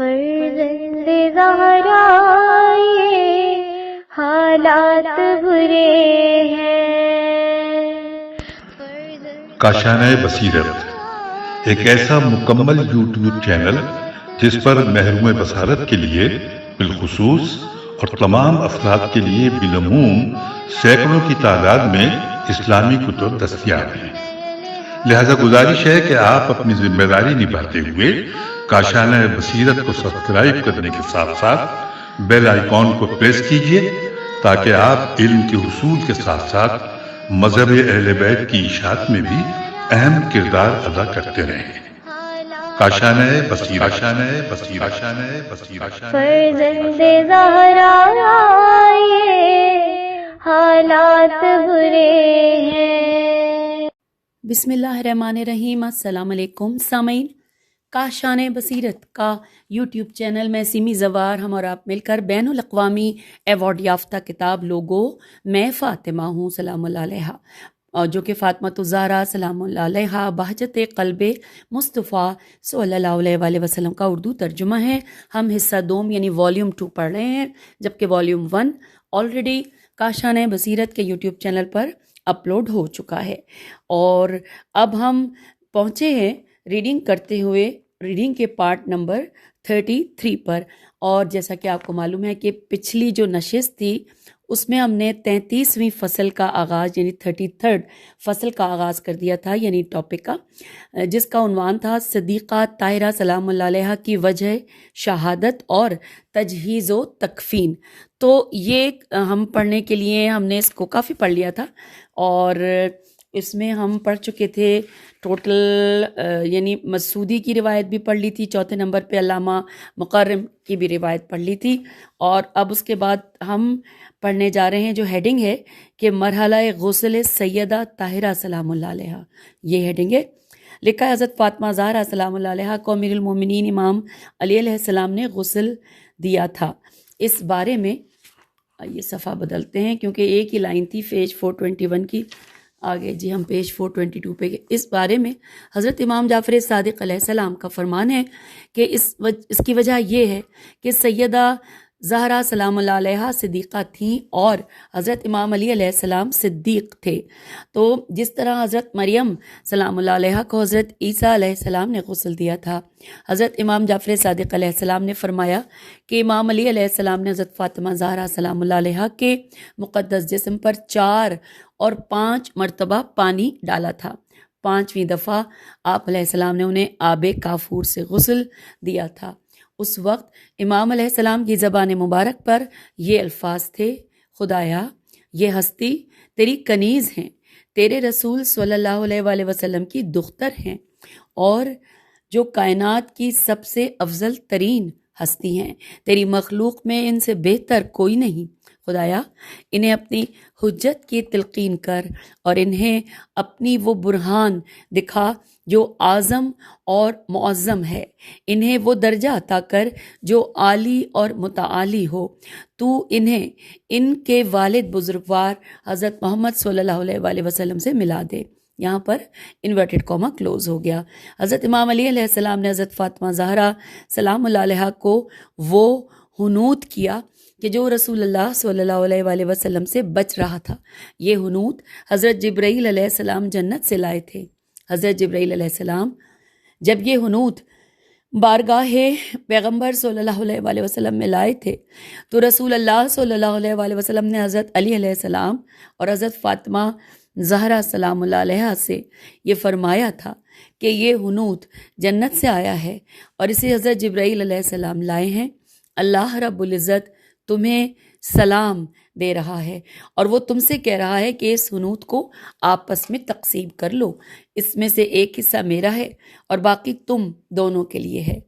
فرزند زہرا یہ حالات برے ہیں۔ کاشانۂ بصیرت ایک ایسا مکمل یوٹیوب چینل جس پر محروم بصارت کے لیے بالخصوص اور تمام افراد کے لیے بالعموم سینکڑوں کی تعداد میں اسلامی کتب دستیاب ہیں۔ لہذا گزارش ہے کہ آپ اپنی ذمہ داری نبھاتے ہوئے کاشانۂ بصیرت کو سبسکرائب کرنے کے ساتھ ساتھ بیل آئیکن کو پریس کیجیے تاکہ آپ علم کے حصول کے ساتھ ساتھ مذہب اہل بیت کی اشاعت میں بھی اہم کردار ادا کرتے رہیں۔ کاشانۂ بصیرت، کاشانۂ بصیرت، کاشانۂ بصیرت۔ فرزند زہرا یہ حالات برے ہیں۔ بسم اللہ الرحمن الرحیم۔ السلام علیکم سامعین، کاشانۂ بصیرت کا یوٹیوب چینل میں سیمی زوار ہم اور آپ مل کر بین الاقوامی ایوارڈ یافتہ کتاب لوگو میں فاطمہ ہوں سلام اللہ علیہا، اور جو کہ فاطمہ الزہرا سلام اللہ علیہا بہجت قلب مصطفیٰ صلی اللہ علیہ وآلہ وسلم کا اردو ترجمہ ہے۔ ہم حصہ دوم یعنی والیوم 2 پڑھ رہے ہیں، جبکہ والیوم 1 آلریڈی کاشانۂ بصیرت کے یوٹیوب چینل پر اپلوڈ ہو چکا ہے، اور اب ہم پہنچے ہیں ریڈنگ کرتے ہوئے ریڈنگ کے پارٹ نمبر 33 پر۔ اور جیسا کہ آپ کو معلوم ہے کہ پچھلی جو نشست تھی اس میں ہم نے 33ویں فصل کا آغاز یعنی 33rd فصل کا آغاز کر دیا تھا، یعنی ٹاپک کا، جس کا عنوان تھا صدیقہ طاہرہ سلام اللہ علیہا کی وجہ شہادت اور تجہیز و تکفین۔ تو یہ ہم پڑھنے کے لیے ہم نے اس کو کافی پڑھ لیا تھا، اور اس میں ہم پڑھ چکے تھے ٹوٹل، یعنی مسعودی کی روایت بھی پڑھ لی تھی، چوتھے نمبر پہ علامہ مقرم کی بھی روایت پڑھ لی تھی، اور اب اس کے بعد ہم پڑھنے جا رہے ہیں جو ہیڈنگ ہے کہ مرحلہ غسل سیدہ طاہرہ سلام اللہ علیہا، یہ ہیڈنگ ہے۔ لکھا ہے حضرت فاطمہ زہرا سلام اللہ علیہا کو امیر المومنین امام علی علیہ السلام نے غسل دیا تھا۔ اس بارے میں یہ صفحہ بدلتے ہیں کیونکہ ایک ہی لائن تھی پیج 421 کی، آگے جی ہم پیج 422 پہ گئے۔ اس بارے میں حضرت امام جعفر صادق علیہ السلام کا فرمان ہے کہ اس کی وجہ یہ ہے کہ سیدہ زہرا سلام اللہ علیہا صدیقہ تھیں اور حضرت امام علی علیہ السلام صدیق تھے۔ تو جس طرح حضرت مریم سلام اللہ علیہا کو حضرت عیسیٰ علیہ السلام نے غسل دیا تھا، حضرت امام جعفر صادق علیہ السلام نے فرمایا کہ امام علی علیہ السلام نے حضرت فاطمہ زہرا سلام اللہ علیہا کے مقدس جسم پر 4 اور 5 مرتبہ پانی ڈالا تھا۔ 5ویں دفعہ آپ علیہ السلام نے انہیں آب کافور سے غسل دیا تھا۔ اس وقت امام علیہ السلام کی زبان مبارک پر یہ الفاظ تھے: خدایا، یہ ہستی تیری کنیز ہیں، تیرے رسول صلی اللہ علیہ وآلہ وسلم کی دختر ہیں، اور جو کائنات کی سب سے افضل ترین ہستی ہیں، تیری مخلوق میں ان سے بہتر کوئی نہیں۔ خدایا، انہیں اپنی حجت کی تلقین کر اور انہیں اپنی وہ برہان دکھا جو اعظم اور معظم ہے، انہیں وہ درجہ عطا کر جو عالی اور متعالی ہو، تو انہیں ان کے والد بزرگوار حضرت محمد صلی اللہ علیہ وآلہ وسلم سے ملا دے۔ یہاں پر انورٹڈ کاما کلوز ہو گیا۔ حضرت امام علی علیہ السلام نے حضرت فاطمہ زہرا سلام اللہ علیہا کو وہ حنوط کیا کہ جو رسول اللہ صلی اللہ علیہ وآلہ وسلم سے بچ رہا تھا۔ یہ حنوط حضرت جبرائیل علیہ السلام جنت سے لائے تھے۔ حضرت جبرائیل علیہ السلام جب یہ حنوط بارگاہ پیغمبر صلی اللہ علیہ وآلہ وسلم میں لائے تھے تو رسول اللہ صلی اللہ علیہ وآلہ وسلم نے حضرت علی علیہ السلام اور حضرت فاطمہ زہرا سلام اللہ علیہا سے یہ فرمایا تھا کہ یہ حنوط جنت سے آیا ہے اور اسے حضرت جبرائیل علیہ السلام لائے ہیں۔ اللہ رب العزت تمہیں سلام دے رہا ہے اور وہ تم سے کہہ رہا ہے کہ اس حنوط کو آپس میں تقسیم کر لو، اس میں سے ایک حصہ میرا ہے اور باقی تم دونوں کے لیے ہے۔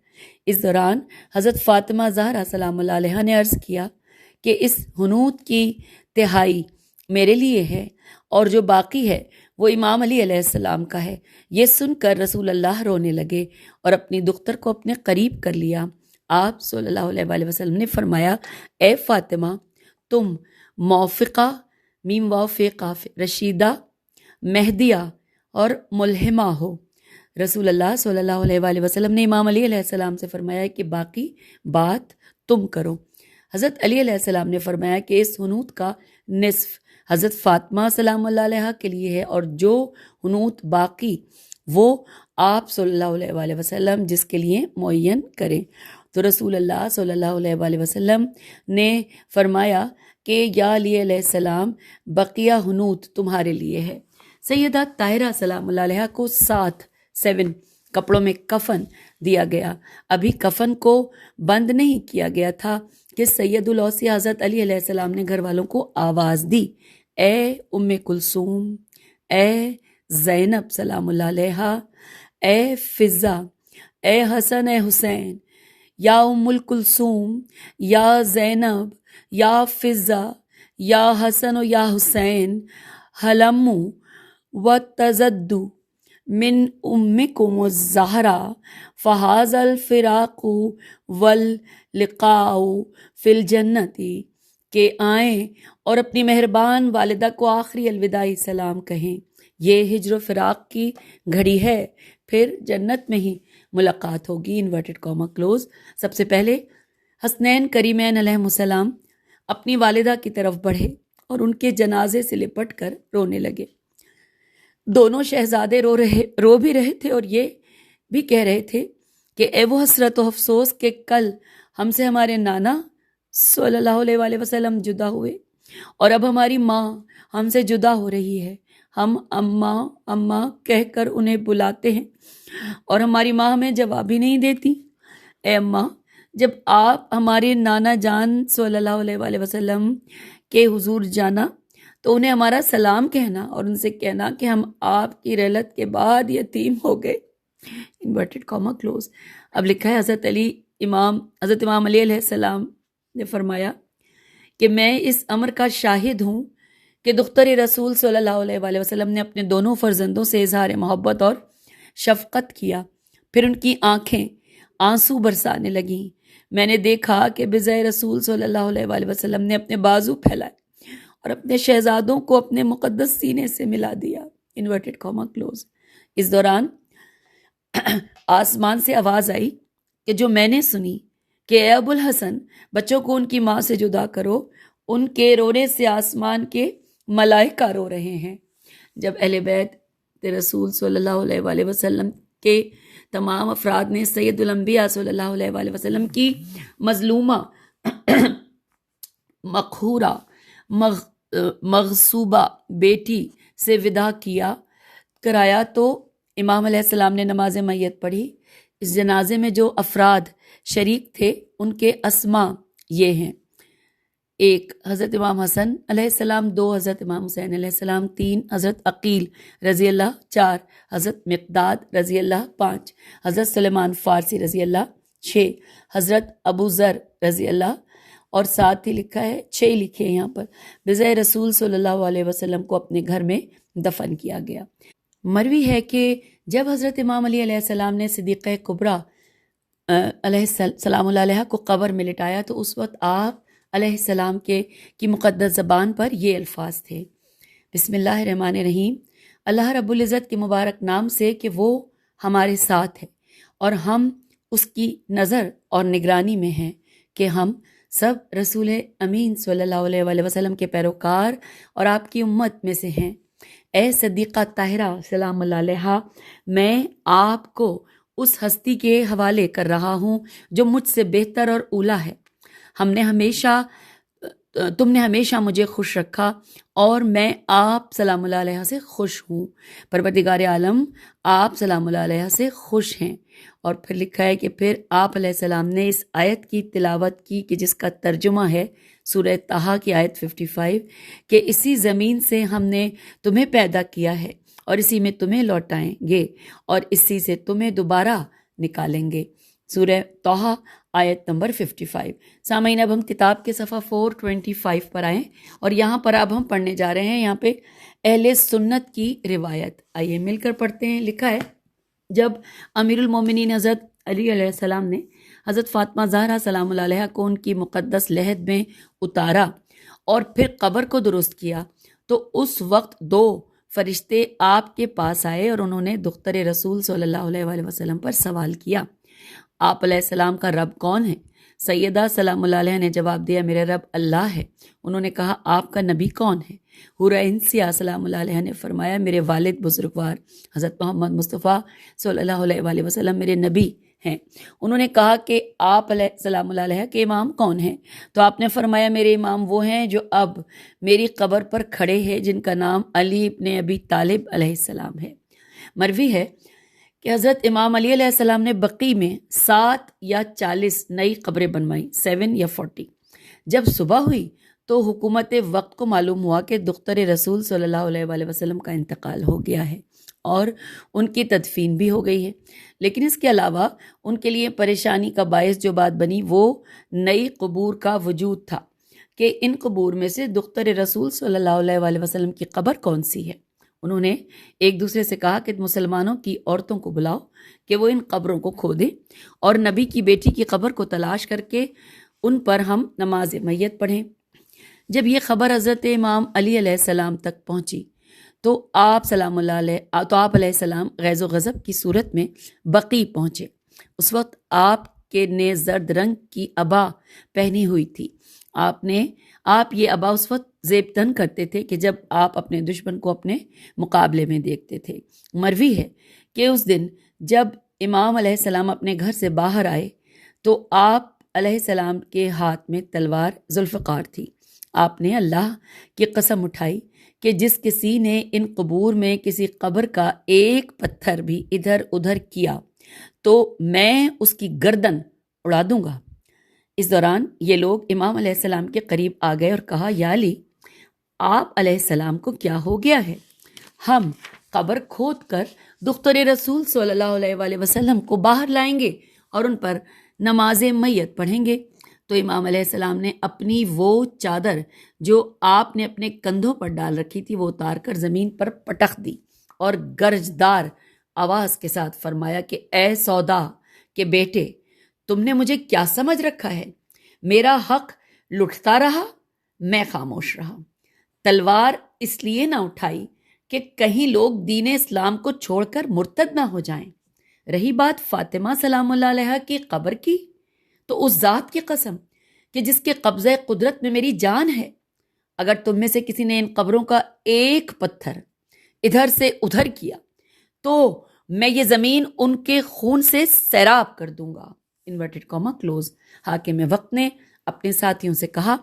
اس دوران حضرت فاطمہ زہرا سلام اللہ علیہا نے عرض کیا کہ اس حنوط کی تہائی میرے لیے ہے اور جو باقی ہے وہ امام علی علیہ السلام کا ہے۔ یہ سن کر رسول اللہ رونے لگے اور اپنی دختر کو اپنے قریب کر لیا۔ آپ صلی اللہ علیہ وآلہ وسلم نے فرمایا، اے فاطمہ، تم موفقہ میم واو فے قاف رشیدہ، مہدیہ اور ملہمہ ہو۔ رسول اللہ صلی اللہ علیہ وآلہ وسلم نے امام علی علیہ السلام سے فرمایا کہ باقی بات تم کرو۔ حضرت علی علیہ السلام نے فرمایا کہ اس حنوت کا نصف حضرت فاطمہ سلام اللہ علیہ کے لیے ہے، اور جو حنوت باقی وہ آپ صلی اللہ علیہ وآلہ وسلم جس کے لیے معین کریں۔ تو رسول اللہ صلی اللہ علیہ وآلہ وسلم نے فرمایا کہ یا علی علیہ السلام بقیہ حنوت تمہارے لیے ہے۔ سیدہ طاہرہ سلام اللہ علیہ کو 7 کپڑوں میں کفن دیا گیا۔ ابھی کفن کو بند نہیں کیا گیا تھا کہ سید الاوصیاء حضرت علی علیہ السلام نے گھر والوں کو آواز دی، اے ام کلثوم، اے زینب سلام اللہ علیہ، اے فضہ، اے حسن، اے حسین، یا ام الکلثوم، یا زینب، یا فضہ، یا حسن و یا حسین، حلمو و تزدو من امکم الزہرا فہذا الفراق واللقاء فی الجنتی، کہ آئیں اور اپنی مہربان والدہ کو آخری الوداعی سلام کہیں، یہ ہجر و فراق کی گھڑی ہے، پھر جنت میں ہی ملاقات ہوگی، انورٹڈ کاما کلوز۔ سب سے پہلے حسنین کریمین علیہ السلام اپنی والدہ کی طرف بڑھے اور ان کے جنازے سے لپٹ کر رونے لگے۔ دونوں شہزادے رو بھی رہے تھے اور یہ بھی کہہ رہے تھے کہ اے وہ حسرت و افسوس کہ کل ہم سے ہمارے نانا صلی اللہ علیہ وآلہ وسلم جدا ہوئے، اور اب ہماری ماں ہم سے جدا ہو رہی ہے۔ ہم اماں اماں کہہ کر انہیں بلاتے ہیں اور ہماری ماں ہمیں جواب ہی نہیں دیتی۔ اے اماں، جب آپ ہمارے نانا جان صلی اللہ علیہ وآلہ وسلم کے حضور جانا تو انہیں ہمارا سلام کہنا اور ان سے کہنا کہ ہم آپ کی رحلت کے بعد یتیم ہو گئے، انورٹڈ کاما کلوز۔ اب لکھا ہے حضرت امام علی علیہ السلام نے فرمایا کہ میں اس امر کا شاہد ہوں کہ دختر رسول صلی اللہ علیہ وآلہ وسلم نے اپنے دونوں فرزندوں سے اظہار محبت اور شفقت کیا، پھر ان کی آنکھیں آنسو برسانے لگیں۔ میں نے دیکھا کہ بجائے رسول صلی اللہ علیہ وآلہ وسلم نے اپنے بازو پھیلائے اور اپنے شہزادوں کو اپنے مقدس سینے سے ملا دیا، انورٹڈ کاما کلوز۔ اس دوران آسمان سے آواز آئی کہ جو میں نے سنی کہ اے ابو الحسن، بچوں کو ان کی ماں سے جدا کرو، ان کے رونے سے آسمان کے ملائکہ رو رہے ہیں۔ جب اہل بیت رسول صلی اللہ علیہ وآلہ وسلم کے تمام افراد نے سید الانبیاء صلی اللہ علیہ وآلہ وسلم کی مظلومہ، مقہورہ، مغصوبہ بیٹی سے وداع کرایا تو امام علیہ السلام نے نماز میت پڑھی۔ اس جنازے میں جو افراد شریک تھے ان کے اسماء یہ ہیں: 1 حضرت امام حسن علیہ السلام، 2 حضرت امام حسین علیہ السلام، 3 حضرت عقیل رضی اللہ، 4 حضرت مقداد رضی اللہ، 5 حضرت سلیمان فارسی رضی اللہ، 6 حضرت ابو ذر رضی اللہ، اور ساتھ ہی لکھا ہے 6 لکھے یہاں پر بجائے رسول صلی اللہ علیہ وسلم کو اپنے گھر میں دفن کیا گیا۔ مروی ہے کہ جب حضرت امام علی علیہ السلام نے صدیقہ کبریٰ علیہ السلام علیہ کو قبر میں لٹایا تو اس وقت آپ علیہ السلام کی مقدس زبان پر یہ الفاظ تھے: بسم اللہ الرحمن الرحیم، اللہ رب العزت کے مبارک نام سے کہ وہ ہمارے ساتھ ہے اور ہم اس کی نظر اور نگرانی میں ہیں، کہ ہم سب رسول امین صلی اللہ علیہ وآلہ وسلم کے پیروکار اور آپ کی امت میں سے ہیں۔ اے صدیقہ طاہرہ سلام اللہ علیہ، میں آپ کو اس ہستی کے حوالے کر رہا ہوں جو مجھ سے بہتر اور اولیٰ ہے۔ تم نے ہمیشہ مجھے خوش رکھا اور میں آپ سلام اللہ علیہ سے خوش ہوں۔ پروردگار عالم آپ سلام اللہ علیہ سے خوش ہیں۔ اور پھر لکھا ہے کہ پھر آپ علیہ السلام نے اس آیت کی تلاوت کی کہ جس کا ترجمہ ہے سورہ طٰہٰ کی آیت 55 کہ اسی زمین سے ہم نے تمہیں پیدا کیا ہے اور اسی میں تمہیں لوٹائیں گے اور اسی سے تمہیں دوبارہ نکالیں گے، سورہ طٰہٰ آیت نمبر 55۔ سامعین، اب ہم کتاب کے صفحہ 425 پر آئیں اور یہاں پر اب ہم پڑھنے جا رہے ہیں یہاں پہ اہل سنت کی روایت۔ آئیے مل کر پڑھتے ہیں۔ لکھا ہے جب امیر المومنین حضرت علی علیہ السلام نے حضرت فاطمہ زہرا سلام اللہ علیہ کو ان کی مقدس لحد میں اتارا اور پھر قبر کو درست کیا تو اس وقت 2 فرشتے آپ کے پاس آئے اور انہوں نے دختر رسول صلی اللہ علیہ وآلہ وسلم پر سوال کیا، آپ علیہ السلام کا رب کون ہے؟ سیدہ سلام اللہ علیہ نے جواب دیا، میرے رب اللہ ہے۔ انہوں نے کہا، آپ کا نبی کون ہے؟ حورہ انسیہ سلام اللہ علیہ نے فرمایا، میرے والد بزرگوار حضرت محمد مصطفیٰ صلی اللہ علیہ وآلہ وسلم میرے نبی ہیں۔ انہوں نے کہا کہ آپ علیہ سلام اللہ علیہ کے امام کون ہیں؟ تو آپ نے فرمایا، میرے امام وہ ہیں جو اب میری قبر پر کھڑے ہیں، جن کا نام علی ابن ابی طالب علیہ السلام ہے۔ مروی ہے کہ حضرت امام علی علیہ السلام نے بقیع میں 7 یا 40 نئی قبریں بنوائیں، 7 یا 40۔ جب صبح ہوئی تو حکومت وقت کو معلوم ہوا کہ دختر رسول صلی اللہ علیہ وآلہ وسلم کا انتقال ہو گیا ہے اور ان کی تدفین بھی ہو گئی ہے، لیکن اس کے علاوہ ان کے لیے پریشانی کا باعث جو بات بنی وہ نئی قبور کا وجود تھا کہ ان قبور میں سے دختر رسول صلی اللہ علیہ وآلہ وسلم کی قبر کون سی ہے۔ انہوں نے ایک دوسرے سے کہا کہ مسلمانوں کی عورتوں کو بلاؤ کہ وہ ان قبروں کو کھودیں اور نبی کی بیٹی کی قبر کو تلاش کر کے ان پر ہم نماز میت پڑھیں۔ جب یہ خبر حضرت امام علی علیہ السلام تک پہنچی تو آپ علیہ السلام غیظ و غضب کی صورت میں بقیع پہنچے۔ اس وقت آپ کے نے زرد رنگ کی عبا پہنی ہوئی تھی۔ آپ یہ عبا اس وقت زیب تن کرتے تھے کہ جب آپ اپنے دشمن کو اپنے مقابلے میں دیکھتے تھے۔ مروی ہے کہ اس دن جب امام علیہ السلام اپنے گھر سے باہر آئے تو آپ علیہ السلام کے ہاتھ میں تلوار ذوالفقار تھی۔ آپ نے اللہ کی قسم اٹھائی کہ جس کسی نے ان قبور میں کسی قبر کا ایک پتھر بھی ادھر ادھر کیا تو میں اس کی گردن اڑا دوں گا۔ اس دوران یہ لوگ امام علیہ السلام کے قریب آ گئے اور کہا، یا علی، آپ علیہ السلام کو کیا ہو گیا ہے؟ ہم قبر کھود کر دختر رسول صلی اللہ علیہ وآلہ وسلم کو باہر لائیں گے اور ان پر نماز میت پڑھیں گے۔ تو امام علیہ السلام نے اپنی وہ چادر جو آپ نے اپنے کندھوں پر ڈال رکھی تھی وہ اتار کر زمین پر پٹخ دی اور گرجدار آواز کے ساتھ فرمایا کہ اے سودا کے بیٹے، تم نے مجھے کیا سمجھ رکھا ہے؟ میرا حق لٹتا رہا، میں خاموش رہا۔ تلوار اس لیے نہ اٹھائی کہ کہیں لوگ دین اسلام کو چھوڑ کر مرتد نہ ہو جائیں۔ رہی بات فاطمہ سلام اللہ علیہ کی قبر کی، تو اس ذات کی قسم کہ جس کے قبضہ قدرت میں میری جان ہے، اگر تم میں سے کسی نے ان قبروں کا ایک پتھر ادھر سے ادھر کیا تو میں یہ زمین ان کے خون سے سیراب کر دوں گا۔ Inverted Cama close. حاکم وقت نے اپنے ساتھیوں سے کہا،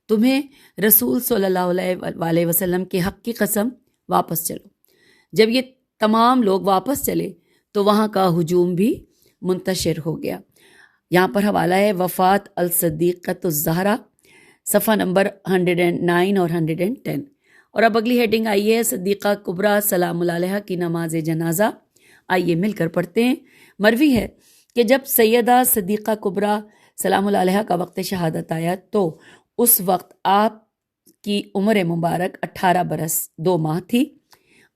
تمہیں رسول صلی اللہ علیہ وسلم کے حق کی قسم، واپس چلو۔ جب یہ تمام لوگ واپس چلے تو وہاں کا ہجوم بھی منتشر ہو گیا۔ یہاں پر حوالہ ہے وفات الصدیقۃ الزہرا، صفحہ نمبر 109 اور 110۔ اور اب اگلی ہیڈنگ آئی ہے صدیقہ کبریٰ سلام اللہ علیہ کی نماز جنازہ۔ آئیے مل کر پڑھتے ہیں۔ مروی ہے کہ جب سیدہ صدیقہ کبریٰ سلام اللہ علیہ کا وقت شہادت آیا تو اس وقت آپ کی عمر مبارک 18 برس 2 ماہ تھی۔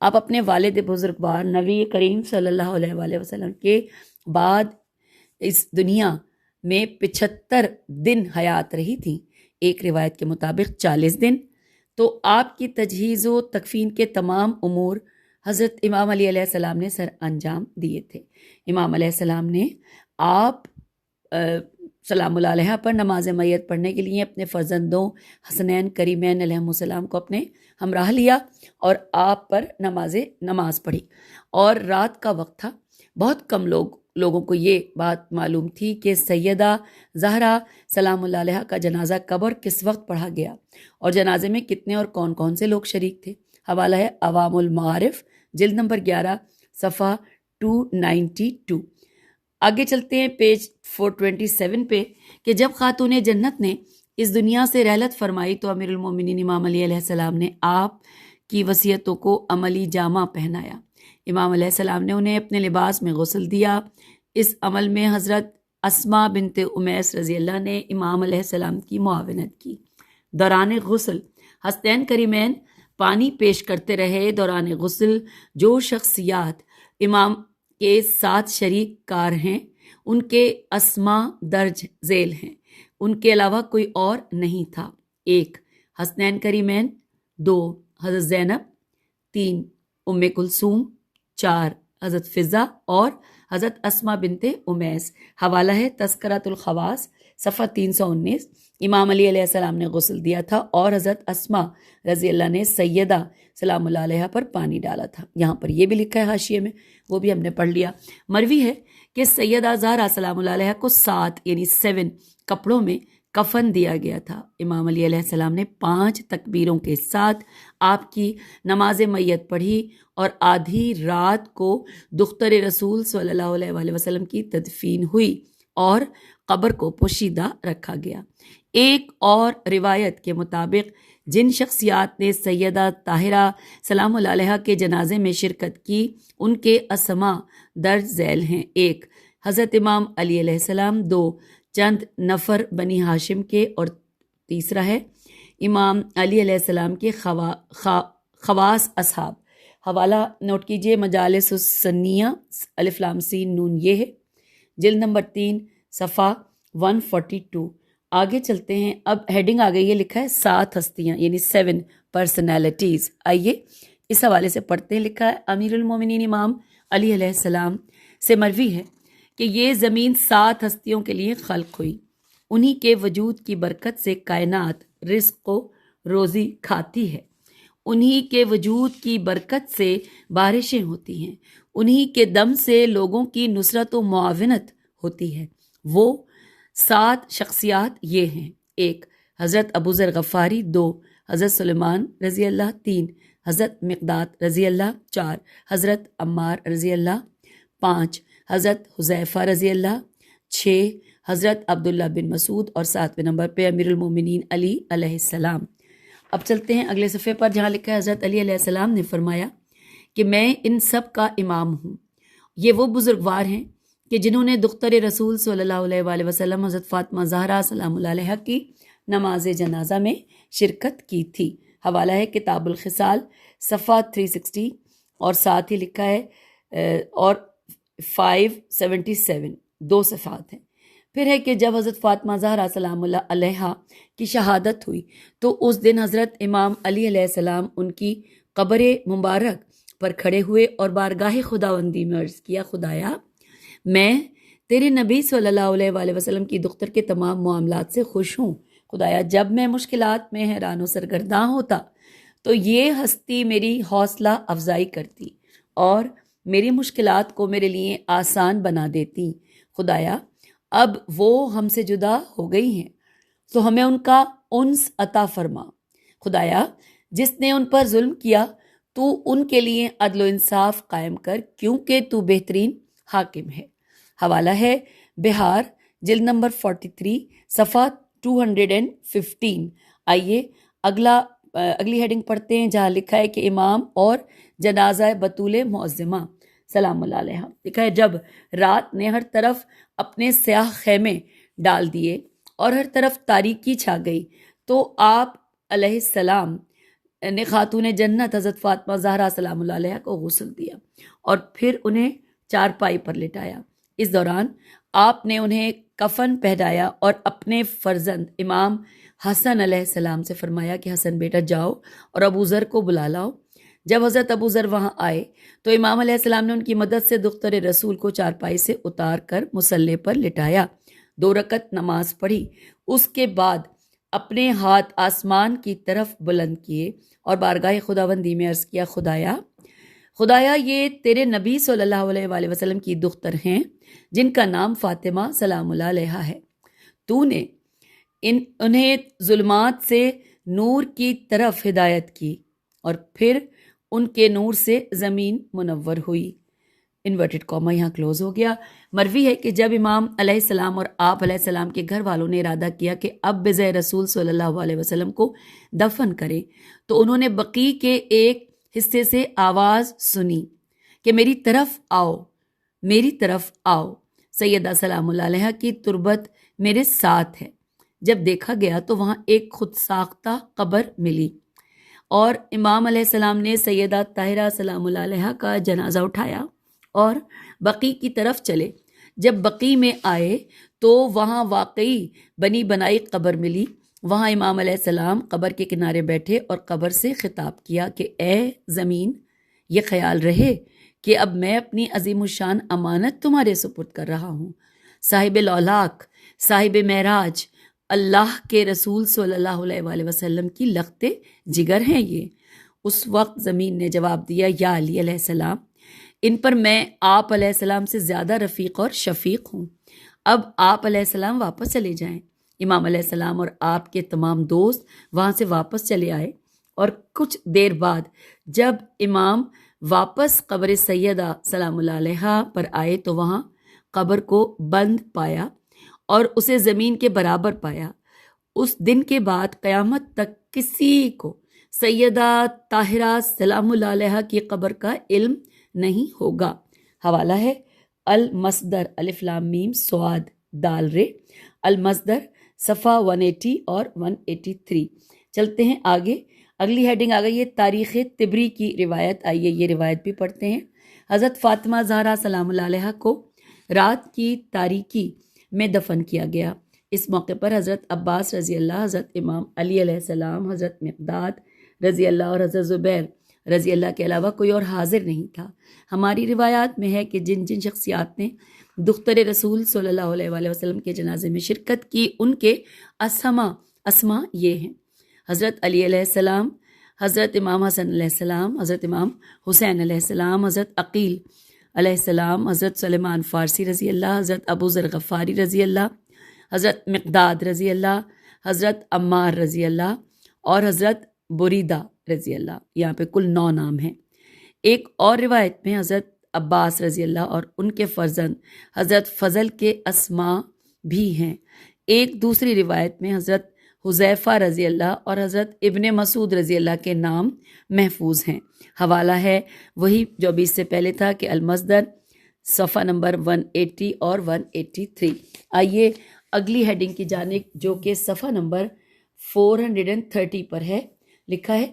آپ اپنے والد بزرگوار نبی کریم صلی اللہ علیہ وآلہ وسلم کے بعد اس دنیا میں 75 دن حیات رہی تھیں، ایک روایت کے مطابق 40 دن۔ تو آپ کی تجہیز و تکفین کے تمام امور حضرت امام علی علیہ السلام نے سر انجام دیے تھے۔ امام علیہ السلام نے آپ سلام اللہ علیہ پر نماز میت پڑھنے کے لیے اپنے فرزندوں حسنین کریمین علیہ السلام کو اپنے ہمراہ لیا اور آپ پر نماز پڑھی، اور رات کا وقت تھا۔ بہت کم لوگوں کو یہ بات معلوم تھی کہ سیدہ زہرا سلام اللہ علیہ کا جنازہ کب اور کس وقت پڑھا گیا، اور جنازے میں کتنے اور کون کون سے لوگ شریک تھے۔ حوالہ ہے عوام المعارف، جلد نمبر 11، صفحہ 292۔ آگے چلتے ہیں پیج 427 پہ کہ جب خاتون جنت نے اس دنیا سے رحلت فرمائی تو امیر المومنین امام علی علیہ السلام نے آپ کی وصیتوں کو عملی جامہ پہنایا۔ امام علیہ السلام نے انہیں اپنے لباس میں غسل دیا۔ اس عمل میں حضرت اسماء بنت امیس رضی اللہ نے امام علیہ السلام کی معاونت کی۔ دوران غسل حسنین کریمین پانی پیش کرتے رہے۔ دوران غسل جو شخصیات امام کے ساتھ شریک کار ہیں ان کے اسماء درج ذیل ہیں، ان کے علاوہ کوئی اور نہیں تھا۔ 1 حسنین کریمین، 2 حضرت زینب، 3 ام کلثوم، 4 حضرت فضا اور حضرت اسما بنت امیس۔ حوالہ ہے تذکرۃ الخواص، صفحہ 319۔ امام علی علیہ السلام نے غسل دیا تھا اور حضرت اسما رضی اللہ نے سیدہ سلام اللہ علیہ پر پانی ڈالا تھا۔ یہاں پر یہ بھی لکھا ہے حاشیے میں، وہ بھی ہم نے پڑھ لیا۔ مروی ہے کہ سیدہ زہرا سلام اللہ علیہ کو 7 کپڑوں میں کفن دیا گیا تھا۔ امام علی علیہ السلام نے 5 تکبیروں کے ساتھ آپ کی نماز میت پڑھی اور آدھی رات کو دختر رسول صلی اللہ علیہ وآلہ وسلم کی تدفین ہوئی اور قبر کو پوشیدہ رکھا گیا۔ ایک اور روایت کے مطابق جن شخصیات نے سیدہ طاہرہ سلام اللہ علیہ کے جنازے میں شرکت کی ان کے اسماء درج ذیل ہیں: 1 حضرت امام علی علیہ السلام، 2 چند نفر بنی ہاشم کے، اور تیسرا ہے امام علی علیہ السلام کے خواص اصحاب۔ حوالہ نوٹ کیجئے مجالس السنیہ الف لام سین نون یہ ہے، جلد نمبر 3 صفحہ 142۔ آگے چلتے ہیں، اب ہیڈنگ آ گئی ہے، لکھا ہے 7 ہستیاں یعنی 7 پرسنالٹیز۔ آئیے اس حوالے سے پڑھتے ہیں۔ لکھا ہے امیر المومنین امام علی علیہ السلام سے مروی ہے کہ یہ زمین 7 ہستیوں کے لیے خلق ہوئی، انہی کے وجود کی برکت سے کائنات رزق و روزی کھاتی ہے، انہی کے وجود کی برکت سے بارشیں ہوتی ہیں، انہی کے دم سے لوگوں کی نصرت و معاونت ہوتی ہے۔ وہ 7 شخصیات یہ ہیں: 1 حضرت ابو ذر غفاری، 2 حضرت سلیمان رضی اللہ، 3 حضرت مقداد رضی اللہ، 4 حضرت عمار رضی اللہ، 5 حضرت حذیفہ رضی اللہ، 6 حضرت عبداللہ بن مسعود، اور 7ویں نمبر پہ امیر المومنین علی علیہ السلام۔ اب چلتے ہیں اگلے صفحے پر جہاں لکھا ہے حضرت علی علیہ السلام نے فرمایا کہ میں ان سب کا امام ہوں۔ یہ وہ بزرگوار ہیں کہ جنہوں نے دختر رسول صلی اللہ علیہ وآلہ وسلم حضرت فاطمہ زہرا سلام اللہ علیہ کی نماز جنازہ میں شرکت کی تھی۔ حوالہ ہے کتاب الخصال، صفحہ 360، اور ساتھ ہی لکھا ہے اور 577 2 صفحات ہیں۔ پھر ہے کہ جب حضرت فاطمہ زہرا سلام اللہ علیہ کی شہادت ہوئی تو اس دن حضرت امام علی علیہ السلام ان کی قبر مبارک پر کھڑے ہوئے اور بارگاہ خداوندی میں عرض کیا: خدایا، میں تیرے نبی صلی اللہ علیہ وآلہ وسلم کی دختر کے تمام معاملات سے خوش ہوں۔ خدایا، جب میں مشکلات میں حیران و سرگرداں ہوتا تو یہ ہستی میری حوصلہ افزائی کرتی اور میری مشکلات کو میرے لیے آسان بنا دیتی۔ خدایا، اب وہ ہم سے جدا ہو گئی ہیں تو ہمیں ان کا انس عطا فرما۔ خدایا، جس نے ان پر ظلم کیا تو ان کے لیے عدل و انصاف قائم کر، کیونکہ تو بہترین حاکم ہے۔ حوالہ ہے بہار، جلد نمبر 43، صفحہ 215۔ آئیے اگلی ہیڈنگ پڑھتے ہیں جہاں لکھا ہے کہ امام اور جنازہ بطول معظمہ سلام اللہ علیہ۔ لکھا ہے جب رات نے ہر طرف اپنے سیاہ خیمے ڈال دیے اور ہر طرف تاریکی چھا گئی تو آپ علیہ السلام نے خاتون جنت حضرت فاطمہ زہرا سلام اللہ علیہ کو غسل دیا اور پھر انہیں چارپائی پر لٹایا۔ اس دوران آپ نے انہیں کفن پہنایا اور اپنے فرزند امام حسن علیہ السلام سے فرمایا کہ حسن بیٹا جاؤ اور ابو ذر کو بلا لاؤ۔ جب حضرت ابو ذر وہاں آئے تو امام علیہ السلام نے ان کی مدد سے دختر رسول کو چارپائی سے اتار کر مصلی پر لٹایا، 2 رکعت نماز پڑھی، اس کے بعد اپنے ہاتھ آسمان کی طرف بلند کیے اور بارگاہ خداوندی میں عرض کیا: خدایا، یہ تیرے نبی صلی اللہ علیہ وآلہ وسلم کی دختر ہیں جن کا نام فاطمہ سلام اللہ علیہ ہے۔ تو نے انہیں ظلمات سے نور کی طرف ہدایت کی اور پھر ان کے نور سے زمین منور ہوئی۔ انورٹڈ کاما یہاں کلوز ہو گیا۔ مروی ہے کہ جب امام علیہ السلام اور آپ علیہ السلام کے گھر والوں نے ارادہ کیا کہ اب بجائے رسول صلی اللہ علیہ وسلم کو دفن کریں تو انہوں نے بقیع کے ایک حصے سے آواز سنی کہ میری طرف آؤ، سیدہ سلام اللہ علیہ کی تربت میرے ساتھ ہے۔ جب دیکھا گیا تو وہاں ایک خود ساختہ قبر ملی اور امام علیہ السلام نے سیدہ طاہرہ سلام اللہ علیہ کا جنازہ اٹھایا اور بقیع کی طرف چلے۔ جب بقیع میں آئے تو وہاں واقعی بنی بنائی قبر ملی۔ وہاں امام علیہ السلام قبر کے کنارے بیٹھے اور قبر سے خطاب کیا کہ اے زمین، یہ خیال رہے کہ اب میں اپنی عظیم الشان امانت تمہارے سپرد کر رہا ہوں۔ صاحب لولاک، صاحب معراج، اللہ کے رسول صلی اللہ علیہ وآلہ وسلم کی لخت جگر ہیں یہ۔ اس وقت زمین نے جواب دیا، یا علی علیہ السلام، ان پر میں آپ علیہ السلام سے زیادہ رفیق اور شفیق ہوں۔ اب آپ علیہ السلام واپس چلے جائیں۔ امام علیہ السلام اور آپ کے تمام دوست وہاں سے واپس چلے آئے، اور کچھ دیر بعد جب امام واپس قبر سیدہ سلام اللہ علیہا پر آئے تو وہاں قبر کو بند پایا اور اسے زمین کے برابر پایا۔ اس دن کے بعد قیامت تک کسی کو سیدہ طاہرہ سلام اللہ علیہا کی قبر کا علم نہیں ہوگا۔ حوالہ ہے المصدر الف لام میم صاد دال رے، المصدر صفحہ 180 اور 183۔ چلتے ہیں آگے، اگلی ہیڈنگ آ گئی ہے تاریخ طبری کی روایت۔ آئیے یہ روایت بھی پڑھتے ہیں۔ حضرت فاطمہ زہرا سلام اللہ علیہا کو رات کی تاریکی میں دفن کیا گیا۔ اس موقع پر حضرت عباس رضی اللہ، حضرت امام علی علیہ السلام، حضرت مقداد رضی اللہ اور حضرت زبیر رضی اللہ کے علاوہ کوئی اور حاضر نہیں تھا۔ ہماری روایات میں ہے کہ جن جن شخصیات نے دختر رسول صلی اللہ علیہ وآلہ وسلم کے جنازے میں شرکت کی ان کے اسما یہ ہیں: حضرت علی علیہ السلام، حضرت امام حسن علیہ السلام، حضرت امام حسین علیہ السلام، حضرت عقیل علیہ السلام، حضرت سلیمان فارسی رضی اللہ، حضرت ابو ذر غفاری رضی اللہ، حضرت مقداد رضی اللہ، حضرت عمار رضی اللہ اور حضرت بریدہ رضی اللہ۔ یہاں پہ کل 9 نام ہیں۔ ایک اور روایت میں حضرت عباس رضی اللہ اور ان کے فرزند حضرت فضل کے اسماء بھی ہیں۔ ایک دوسری روایت میں حضرت حذیفہ رضی اللہ اور حضرت ابن مسعود رضی اللہ کے نام محفوظ ہیں۔ حوالہ ہے وہی جو ابھی اس سے پہلے تھا کہ المصدر صفحہ نمبر 180 اور 183۔ آئیے اگلی ہیڈنگ کی جانب جو کہ صفحہ نمبر 430 پر ہے۔ لکھا ہے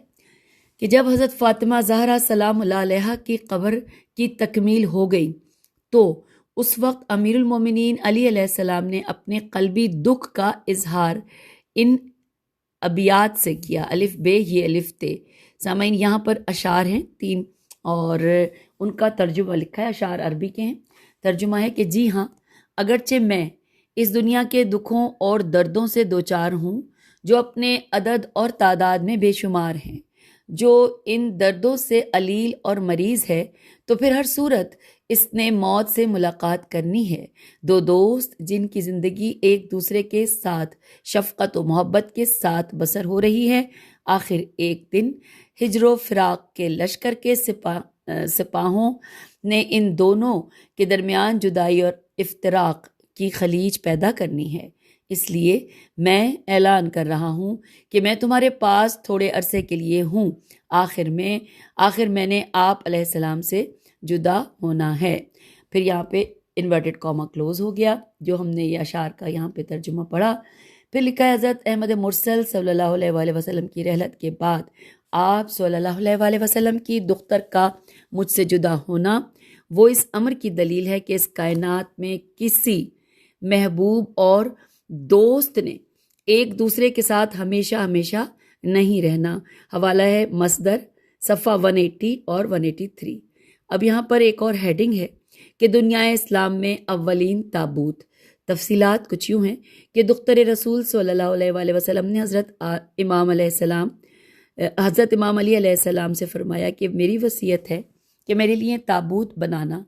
کہ جب حضرت فاطمہ زہرا سلام اللہ علیہا کی قبر کی تکمیل ہو گئی تو اس وقت امیر المومنین علی علیہ السلام نے اپنے قلبی دکھ کا اظہار ان ابیات سے کیا۔ الف بے یہ الف تے۔ سامعین یہاں پر اشعار ہیں 3 اور ان کا ترجمہ لکھا ہے، اشعار عربی کے ہیں۔ ترجمہ ہے کہ جی ہاں، اگرچہ میں اس دنیا کے دکھوں اور دردوں سے دوچار ہوں جو اپنے عدد اور تعداد میں بے شمار ہیں، جو ان دردوں سے علیل اور مریض ہے، تو پھر ہر صورت اس نے موت سے ملاقات کرنی ہے۔ 2 دوست جن کی زندگی ایک دوسرے کے ساتھ شفقت و محبت کے ساتھ بسر ہو رہی ہے، آخر ایک دن ہجر و فراق کے لشکر کے سپاہوں نے ان دونوں کے درمیان جدائی اور افتراق کی خلیج پیدا کرنی ہے۔ اس لیے میں اعلان کر رہا ہوں کہ میں تمہارے پاس تھوڑے عرصے کے لیے ہوں، آخر میں نے آپ علیہ السلام سے جدا ہونا ہے۔ پھر یہاں پہ انورٹڈ کاما کلوز ہو گیا جو ہم نے یہ اشعار کا یہاں پہ ترجمہ پڑھا۔ پھر لکھا ہے حضرت احمد مرسل صلی اللہ علیہ وآلہ وسلم کی رحلت کے بعد آپ صلی اللہ علیہ وآلہ وسلم کی دختر کا مجھ سے جدا ہونا وہ اس امر کی دلیل ہے کہ اس کائنات میں کسی محبوب اور دوست نے ایک دوسرے کے ساتھ ہمیشہ نہیں رہنا۔ حوالہ ہے مصدر صفحہ 180 اور 183۔ اب یہاں پر ایک اور ہیڈنگ ہے کہ دنیا اسلام میں اولین تابوت۔ تفصیلات کچھ یوں ہیں کہ دختر رسول صلی اللہ علیہ وآلہ وسلم نے حضرت امام علی علیہ السلام سے فرمایا کہ میری وصیت ہے کہ میرے لیے تابوت بنانا۔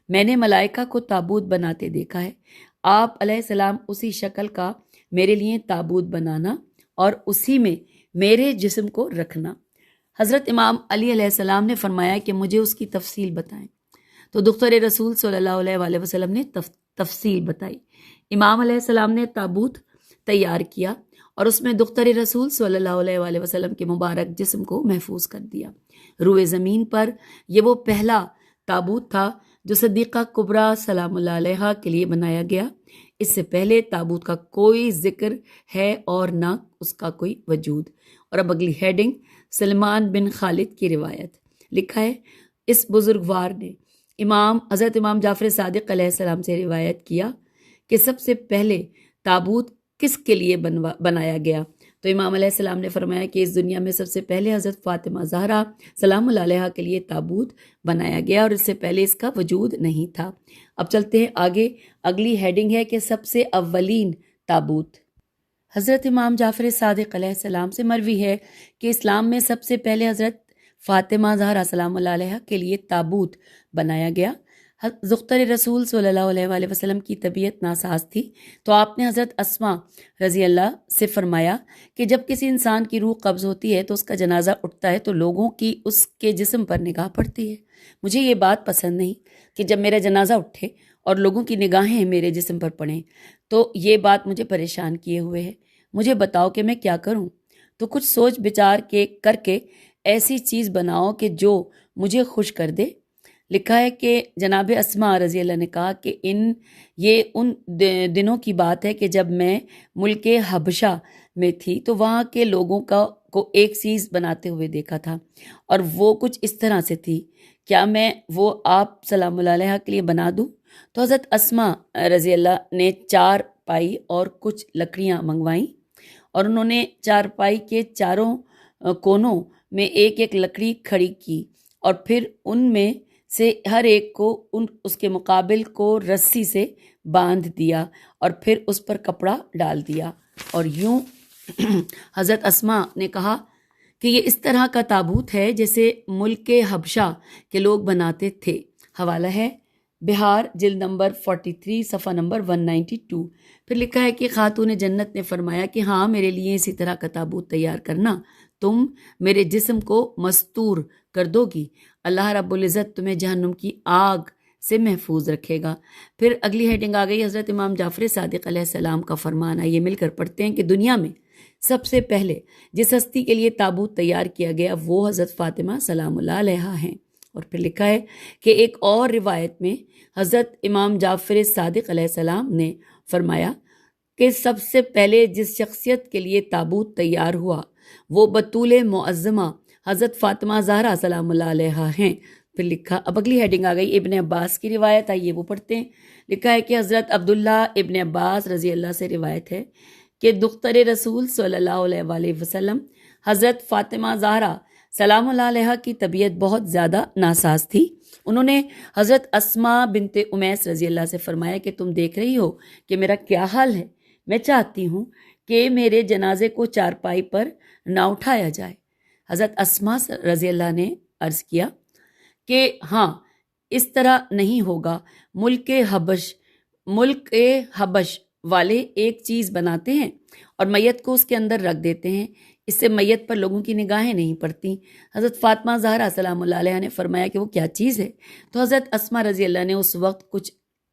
میں نے ملائکہ کو تابوت بناتے دیکھا ہے، آپ علیہ السلام اسی شکل کا میرے لیے تابوت بنانا اور اسی میں میرے جسم کو رکھنا۔ حضرت امام علی علیہ السلام نے فرمایا کہ مجھے اس کی تفصیل بتائیں، تو دختر رسول صلی اللہ علیہ وآلہ وسلم نے تفصیل بتائی۔ امام علیہ السلام نے تابوت تیار کیا اور اس میں دختر رسول صلی اللہ علیہ وآلہ وسلم کے مبارک جسم کو محفوظ کر دیا۔ روئے زمین پر یہ وہ پہلا تابوت تھا جو صدیقہ کبریٰ سلام اللہ علیہا کے لیے بنایا گیا۔ اس سے پہلے تابوت کا کوئی ذکر ہے اور نہ اس کا کوئی وجود۔ اور اب اگلی ہیڈنگ سلمان بن خالد کی روایت۔ لکھا ہے اس بزرگوار نے حضرت امام جعفر صادق علیہ السلام سے روایت کیا کہ سب سے پہلے تابوت کس کے لیے بنایا گیا، تو امام علیہ السلام نے فرمایا کہ اس دنیا میں سب سے پہلے حضرت فاطمہ زہرا سلام اللہ علیہا کے لیے تابوت بنایا گیا اور اس سے پہلے اس کا وجود نہیں تھا۔ اب چلتے ہیں آگے، اگلی ہیڈنگ ہے کہ سب سے اولین تابوت۔ حضرت امام جعفر صادق علیہ السلام سے مروی ہے کہ اسلام میں سب سے پہلے حضرت فاطمہ زہرا سلام اللہ علیہا کے لیے تابوت بنایا گیا۔ زختر رسول صلی اللہ علیہ وآلہ وسلم کی طبیعت ناساز تھی، تو آپ نے حضرت اسما رضی اللہ سے فرمایا کہ جب کسی انسان کی روح قبض ہوتی ہے تو اس کا جنازہ اٹھتا ہے تو لوگوں کی اس کے جسم پر نگاہ پڑتی ہے۔ مجھے یہ بات پسند نہیں کہ جب میرا جنازہ اٹھے اور لوگوں کی نگاہیں میرے جسم پر پڑیں، تو یہ بات مجھے پریشان کیے ہوئے ہے۔ مجھے بتاؤ کہ میں کیا کروں؟ تو کچھ سوچ بچار کر کے ایسی چیز بناؤ کہ جو مجھے خوش کر دے۔ لکھا ہے کہ جناب اسما رضی اللہ نے کہا کہ یہ ان دنوں کی بات ہے کہ جب میں ملک حبشہ میں تھی تو وہاں کے لوگوں کو ایک چیز بناتے ہوئے دیکھا تھا، اور وہ کچھ اس طرح سے تھی، کیا میں وہ آپ سلام اللہ علیہ کے لیے بنا دوں؟ تو حضرت اسما رضی اللہ نے 4 پائی اور کچھ لکڑیاں منگوائیں، اور انہوں نے 4 پائی کے چاروں کونوں میں ایک ایک لکڑی کھڑی کی، اور پھر ان میں سے ہر ایک کو اس کے مقابل کو رسی سے باندھ دیا، اور پھر اس پر کپڑا ڈال دیا، اور یوں حضرت اسما نے کہا کہ یہ اس طرح کا تابوت ہے جیسے ملک حبشہ کے لوگ بناتے تھے۔ حوالہ ہے بہار جلد نمبر 43 صفحہ نمبر 192۔ پھر لکھا ہے کہ خاتون جنت نے فرمایا کہ ہاں میرے لیے اسی طرح کا تابوت تیار کرنا، تم میرے جسم کو مستور کر دو گی، اللہ رب العزت تمہیں جہنم کی آگ سے محفوظ رکھے گا۔ پھر اگلی ہیڈنگ آ گئی حضرت امام جعفر صادق علیہ السلام کا فرمان۔ یہ مل کر پڑھتے ہیں کہ دنیا میں سب سے پہلے جس ہستی کے لیے تابوت تیار کیا گیا وہ حضرت فاطمہ سلام اللہ علیہا ہیں۔ اور پھر لکھا ہے کہ ایک اور روایت میں حضرت امام جعفر صادق علیہ السلام نے فرمایا کہ سب سے پہلے جس شخصیت کے لیے تابوت تیار ہوا وہ بطول معظمہ حضرت فاطمہ زہرا سلام اللہ علیہا ہیں۔ پھر لکھا، اب اگلی ہیڈنگ آ گئی ابن عباس کی روایت، آئیے وہ پڑھتے ہیں۔ لکھا ہے کہ حضرت عبداللہ ابن عباس رضی اللہ سے روایت ہے کہ دختر رسول صلی اللہ علیہ وآلہ وسلم حضرت فاطمہ زہرا سلام اللہ علیہا کی طبیعت بہت زیادہ ناساز تھی۔ انہوں نے حضرت اسما بنت امیس رضی اللہ سے فرمایا کہ تم دیکھ رہی ہو کہ میرا کیا حال ہے، میں چاہتی ہوں کہ میرے جنازے کو 4 پائی پر نہ اٹھایا جائے۔ حضرت اسما رضی اللہ نے عرض کیا کہ ہاں اس طرح نہیں ہوگا، ملک حبش والے ایک چیز بناتے ہیں اور میت کو اس کے اندر رکھ دیتے ہیں، اس سے میت پر لوگوں کی نگاہیں نہیں پڑتی۔ حضرت فاطمہ زہرا سلام اللہ علیہ نے فرمایا کہ وہ کیا چیز ہے؟ تو حضرت اسما رضی اللہ نے اس وقت کچھ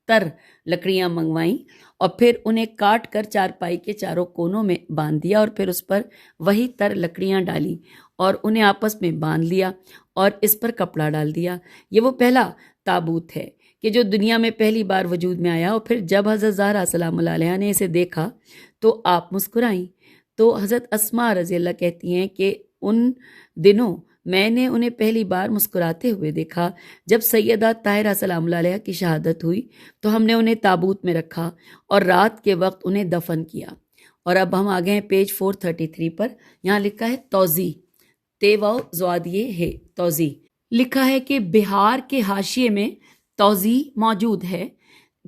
تر لکڑیاں منگوائیں اور پھر انہیں کاٹ کر 4 پائی کے چاروں کونوں میں باندھ دیا، اور پھر اس پر وہی تر لکڑیاں ڈالیں اور انہیں آپس میں باندھ لیا اور اس پر کپڑا ڈال دیا۔ یہ وہ پہلا تابوت ہے کہ جو دنیا میں پہلی بار وجود میں آیا۔ اور پھر جب حضرت زہرا سلام اللہ علیہ نے اسے دیکھا تو آپ مسکرائیں۔ تو حضرت اسما رضی اللہ کہتی ہیں کہ ان دنوں میں نے انہیں پہلی بار مسکراتے ہوئے دیکھا۔ جب سیدہ طاہرہ سلام اللہ علیہ کی شہادت ہوئی تو ہم نے انہیں تابوت میں رکھا اور رات کے وقت انہیں دفن کیا۔ اور اب ہم آگئے ہیں پیج 433 پر، یہاں لکھا ہے توضیح، تیواؤ زوادیے ہے توضیح۔ لکھا ہے کہ بہار کے حاشیے میں توضیح موجود ہے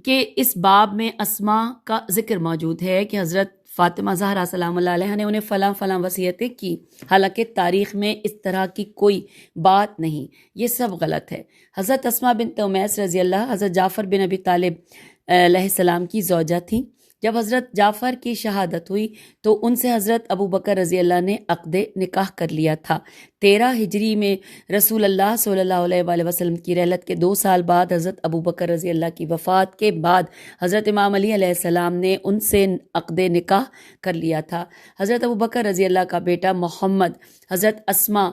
کہ اس باب میں اسما کا ذکر موجود ہے کہ حضرت فاطمہ زہرا سلام اللہ علیہ نے انہیں فلاں فلاں وصیتیں کی، حالانکہ تاریخ میں اس طرح کی کوئی بات نہیں، یہ سب غلط ہے۔ حضرت اسما بنت امیس رضی اللہ حضرت جعفر بن ابی طالب علیہ السلام کی زوجہ تھیں۔ جب حضرت جعفر کی شہادت ہوئی تو ان سے حضرت ابو بکر رضی اللہ نے عقد نکاح کر لیا تھا۔ 13 ہجری میں رسول اللہ صلی اللہ علیہ وآلہ وسلم کی رحلت کے 2 سال بعد حضرت ابو بکر رضی اللہ کی وفات کے بعد حضرت امام علی علیہ السلام نے ان سے عقد نکاح کر لیا تھا۔ حضرت ابو بکر رضی اللہ کا بیٹا محمد حضرت اسما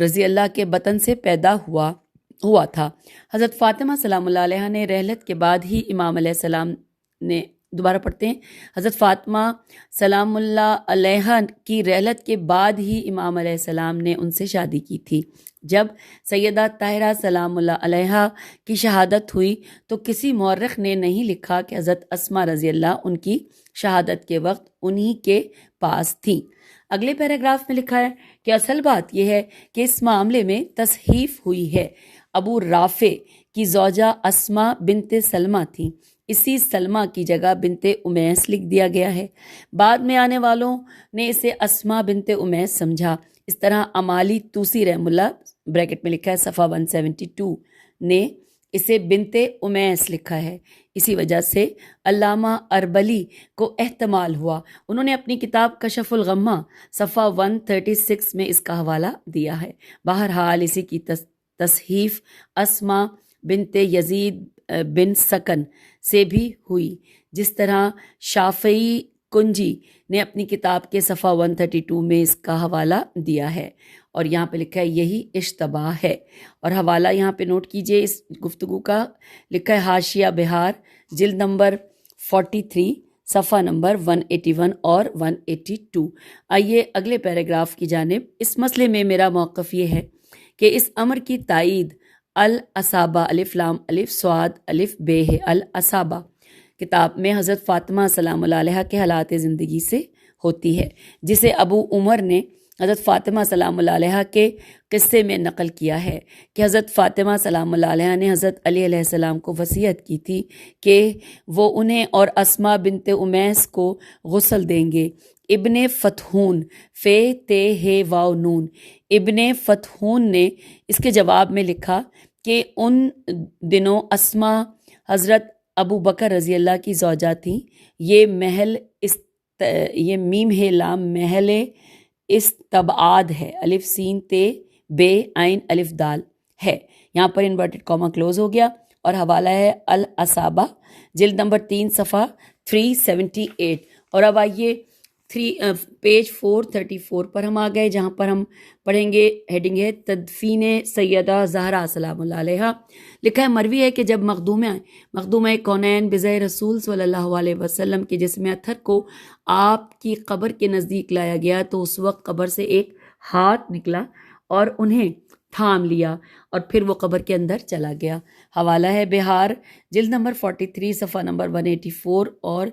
رضی اللہ کے بطن سے پیدا ہوا تھا۔ حضرت فاطمہ سلام اللہ علیہ نے رحلت کے بعد ہی امام علیہ السلام نے دوبارہ پڑھتے ہیں۔ حضرت فاطمہ سلام اللہ علیہا کی رحلت کے بعد ہی امام علیہ السلام نے ان سے شادی کی تھی۔ جب سیدہ طاہرہ سلام اللہ علیہا کی شہادت ہوئی تو کسی مورخ نے نہیں لکھا کہ حضرت اسماء رضی اللہ ان کی شہادت کے وقت انہی کے پاس تھیں۔ اگلے پیراگراف میں لکھا ہے کہ اصل بات یہ ہے کہ اس معاملے میں تصحیف ہوئی ہے۔ ابو رافع کی زوجہ اسماء بنت سلمہ تھیں، اسی سلمہ کی جگہ بنت امیس لکھ دیا گیا ہے۔ بعد میں آنے والوں نے اسے اسماء بنت امیس سمجھا۔ اس طرح امالی توسی رحم اللہ بریکٹ میں لکھا ہے صفحہ 172 نے اسے بنت امیس لکھا ہے۔ اسی وجہ سے علامہ اربلی کو احتمال ہوا، انہوں نے اپنی کتاب کشف الغمہ صفحہ 136 میں اس کا حوالہ دیا ہے۔ بہرحال اسی کی تصحیف اسماء بنت یزید بن سکن سے بھی ہوئی، جس طرح شافعی کنجی نے اپنی کتاب کے صفحہ 132 میں اس کا حوالہ دیا ہے، اور یہاں پہ لکھا ہے یہی اشتباہ ہے۔ اور حوالہ یہاں پہ نوٹ کیجئے اس گفتگو کا، لکھا ہے حاشیہ بہار جلد نمبر 43 صفحہ نمبر 181 اور 182۔ آئیے اگلے پیراگراف کی جانب۔ اس مسئلے میں میرا موقف یہ ہے کہ اس امر کی تائید الاصابہ الف لام الف صاد الف بے ہے الاصابہ کتاب میں حضرت فاطمہ سلام اللہ علیہا کے حالات زندگی سے ہوتی ہے، جسے ابو عمر نے حضرت فاطمہ سلام اللہ علیہا کے قصے میں نقل کیا ہے کہ حضرت فاطمہ سلام اللہ علیہا نے حضرت علی علیہ السلام کو وصیت کی تھی کہ وہ انہیں اور اسماء بنت امیس کو غسل دیں گے۔ ابن فتحون فے تے ہے واو نون، ابن فتحون نے اس کے جواب میں لکھا کہ ان دنوں اسماء حضرت ابو بکر رضی اللہ کی زوجہ تھیں۔ یہ میم ہے لام محل استبعاد ہے، الف سین تے بے عین الف دال ہے، یہاں پر انورٹڈ کاما کلوز ہو گیا، اور حوالہ ہے الاصابہ جلد نمبر 3 صفحہ 378۔ اور اب آئیے پیج 434 پر ہم آ گئے، جہاں پر ہم پڑھیں گے، ہیڈنگ ہے تدفین سیدہ زہرا سلام اللہ علیہا۔ لکھا ہے مروی ہے کہ جب مخدومہ کونین بزہ رسول صلی اللہ علیہ وسلم کے جسم اطہر کو آپ کی قبر کے نزدیک لایا گیا تو اس وقت قبر سے ایک ہاتھ نکلا اور انہیں تھام لیا، اور پھر وہ قبر کے اندر چلا گیا۔ حوالہ ہے بہار جلد نمبر 43 صفحہ نمبر 184 اور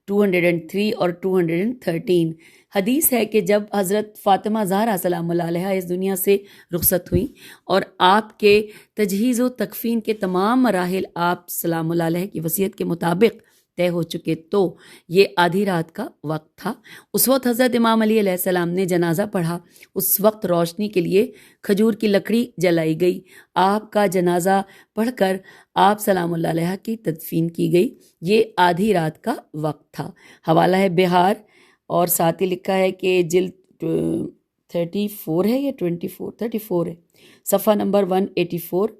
203 اور 213۔ حدیث ہے کہ جب حضرت فاطمہ زہرا سلام اللہ علیہا اس دنیا سے رخصت ہوئیں اور آپ کے تجہیز و تکفین کے تمام مراحل آپ سلام اللہ علیہ کی وصیت کے مطابق طے ہو چکے تو یہ آدھی رات کا وقت تھا۔ اس وقت حضرت امام علی علیہ السلام نے جنازہ پڑھا۔ اس وقت روشنی کے لیے کھجور کی لکڑی جلائی گئی۔ آپ کا جنازہ پڑھ کر آپ سلام اللہ علیہ کی تدفین کی گئی۔ یہ آدھی رات کا وقت تھا۔ حوالہ ہے بہار، اور ساتھ ہی لکھا ہے کہ جلد 34 ہے یا 34 ہے، صفحہ نمبر 184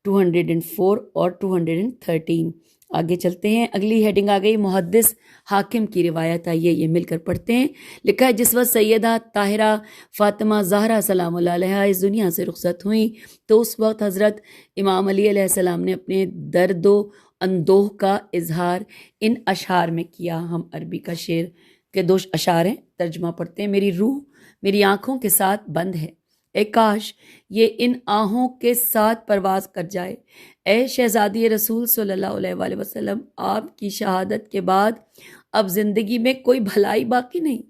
204 اور 213۔ آگے چلتے ہیں، اگلی ہیڈنگ آ گئی محدث حاکم کی روایت، آئیے یہ مل کر پڑھتے ہیں۔ لکھا ہے جس وقت سیدہ طاہرہ فاطمہ زہرا سلام اللہ علیہا اس دنیا سے رخصت ہوئیں تو اس وقت حضرت امام علی علیہ السلام نے اپنے درد و اندوہ کا اظہار ان اشعار میں کیا۔ ہم عربی کا شعر کے 2 اشعار ہیں، ترجمہ پڑھتے ہیں۔ میری روح میری آنکھوں کے ساتھ بند ہے، اے کاش یہ ان آہوں کے ساتھ پرواز کر جائے۔ اے شہزادی رسول صلی اللہ علیہ وآلہ وسلم، آپ کی شہادت کے بعد اب زندگی میں کوئی بھلائی باقی نہیں،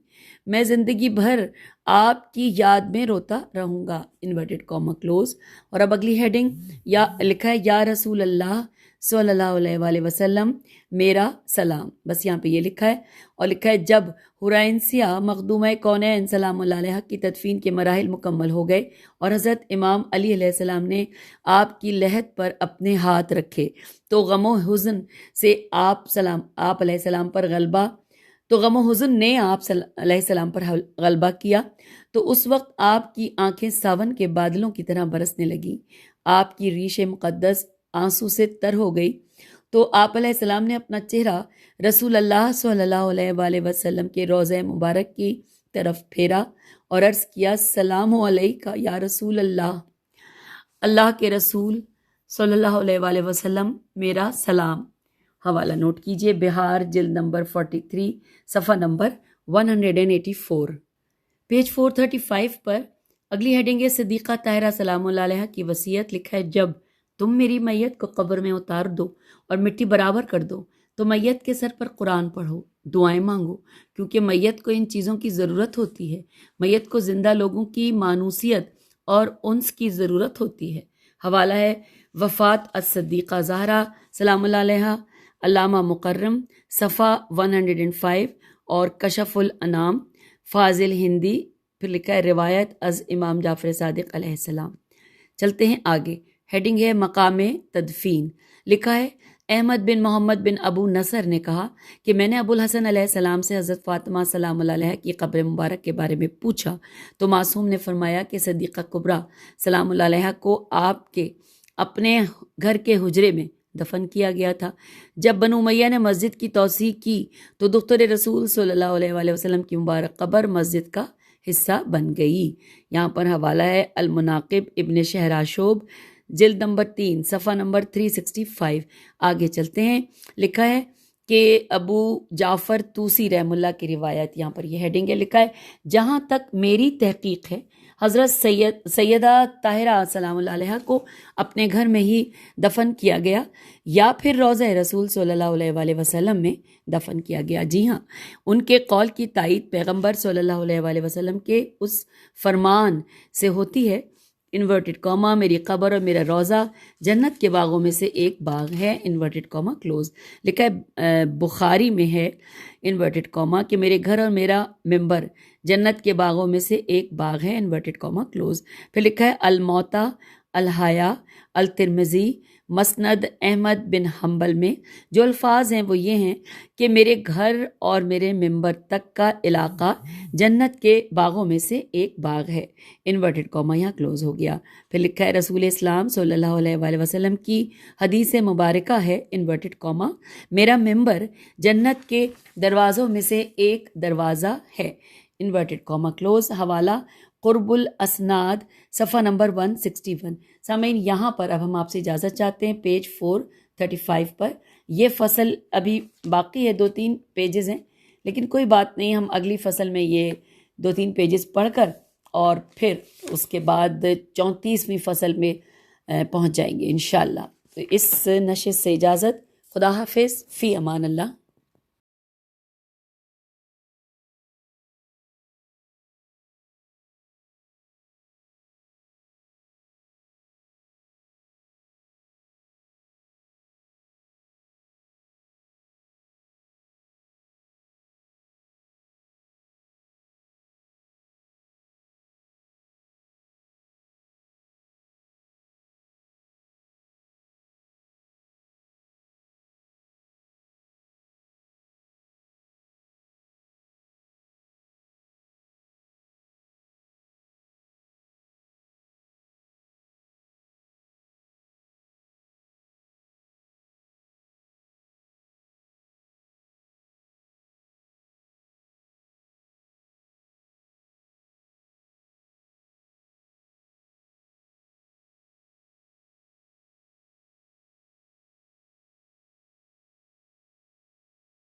میں زندگی بھر آپ کی یاد میں روتا رہوں گا، انورٹڈ کاما کلوز۔ اور اب اگلی ہیڈنگ یا لکھا ہے یا رسول اللہ صلی اللہ علیہ وآلہ وسلم میرا سلام، بس یہاں پہ یہ لکھا ہے، اور لکھا ہے جب حرائنسیہ مخدومہ کونین سلام اللہ علیہ کی تدفین کے مراحل مکمل ہو گئے اور حضرت امام علی علیہ السلام نے آپ کی لحد پر اپنے ہاتھ رکھے تو غم و حزن نے آپ علیہ السلام پر غلبہ کیا، تو اس وقت آپ کی آنکھیں ساون کے بادلوں کی طرح برسنے لگیں، آپ کی ریش مقدس آنسو سے تر ہو گئی، تو آپ علیہ السلام نے اپنا چہرہ رسول اللہ صلی اللہ علیہ وآلہ وسلم کے روضہ مبارک کی طرف پھیرا اور عرض کیا السلام علیکہ یا رسول اللہ، اللہ کے رسول صلی اللہ علیہ وآلہ وسلم میرا سلام۔ حوالہ نوٹ کیجیے، بہار جلد نمبر 43 صفحہ نمبر 184، پیج 435 پر اگلی ہیڈنگ ہے صدیقہ طاہرہ سلام اللہ علیہ کی وصیت. لکھا ہے جب تم میری میت کو قبر میں اتار دو اور مٹی برابر کر دو تو میت کے سر پر قرآن پڑھو، دعائیں مانگو، کیونکہ میت کو ان چیزوں کی ضرورت ہوتی ہے. میت کو زندہ لوگوں کی مانوسیت اور انس کی ضرورت ہوتی ہے. حوالہ ہے وفات الصدیقہ زہرا سلام اللہ علیہ، علامہ مکرم، صفحہ 105 اور کشف الانام فاضل ہندی. پھر لکھا ہے روایت از امام جعفر صادق علیہ السلام. چلتے ہیں آگے، ہیڈنگ ہے مقام تدفین. لکھا ہے احمد بن محمد بن ابو نصر نے کہا کہ میں نے ابو الحسن علیہ السلام سے حضرت فاطمہ سلام اللہ علیہ کی قبر مبارک کے بارے میں پوچھا تو معصوم نے فرمایا کہ صدیقہ کبریٰ سلام اللہ علیہ کو آپ کے اپنے گھر کے حجرے میں دفن کیا گیا تھا. جب بنو امیہ نے مسجد کی توسیع کی تو دختر رسول صلی اللہ علیہ وآلہ وسلم کی مبارک قبر مسجد کا حصہ بن گئی. یہاں پر حوالہ ہے المناقب ابن شہراشوب جلد نمبر 3 صفحہ نمبر 365. آگے چلتے ہیں. لکھا ہے کہ ابو جعفر طوسی رحم اللہ کی روایت، یہاں پر یہ ہیڈنگ ہے. لکھا ہے جہاں تک میری تحقیق ہے حضرت سیدہ طاہرہ سلام اللہ علیہ کو اپنے گھر میں ہی دفن کیا گیا یا پھر روضہ رسول صلی اللہ علیہ وآلہ وسلم میں دفن کیا گیا. جی ہاں، ان کے قول کی تائید پیغمبر صلی اللہ علیہ وآلہ وسلم کے اس فرمان سے ہوتی ہے انورٹڈ کاما میری قبر اور میرا روضہ جنت کے باغوں میں سے ایک باغ ہے انورٹڈ کاما کلوز. لکھا ہے بخاری میں ہے انورٹڈ کاما کہ میرے گھر اور میرا ممبر جنت کے باغوں میں سے ایک باغ ہے انورٹڈ کاما کلوز. پھر لکھا ہے الموتا الحیا الترمذی مسند احمد بن حنبل میں جو الفاظ ہیں وہ یہ ہیں کہ میرے گھر اور میرے ممبر تک کا علاقہ جنت کے باغوں میں سے ایک باغ ہے انورٹڈ کاما یہاں کلوز ہو گیا. پھر لکھا ہے رسول اسلام صلی اللہ علیہ وآلہ وسلم کی حدیث مبارکہ ہے انورٹڈ کاما میرا ممبر جنت کے دروازوں میں سے ایک دروازہ ہے انورٹڈ کاما کلوز. حوالہ قرب الاسناد صفحہ نمبر 161. سامعین یہاں پر اب ہم آپ سے اجازت چاہتے ہیں پیج 435 پر. یہ فصل ابھی باقی ہے، 2-3 پیجز ہیں، لیکن کوئی بات نہیں، ہم اگلی فصل میں یہ 2-3 پیجز پڑھ کر اور پھر اس کے بعد 34ویں فصل میں پہنچ جائیں گے انشاءاللہ. تو اس نشست سے اجازت، خدا حافظ، فی امان اللہ.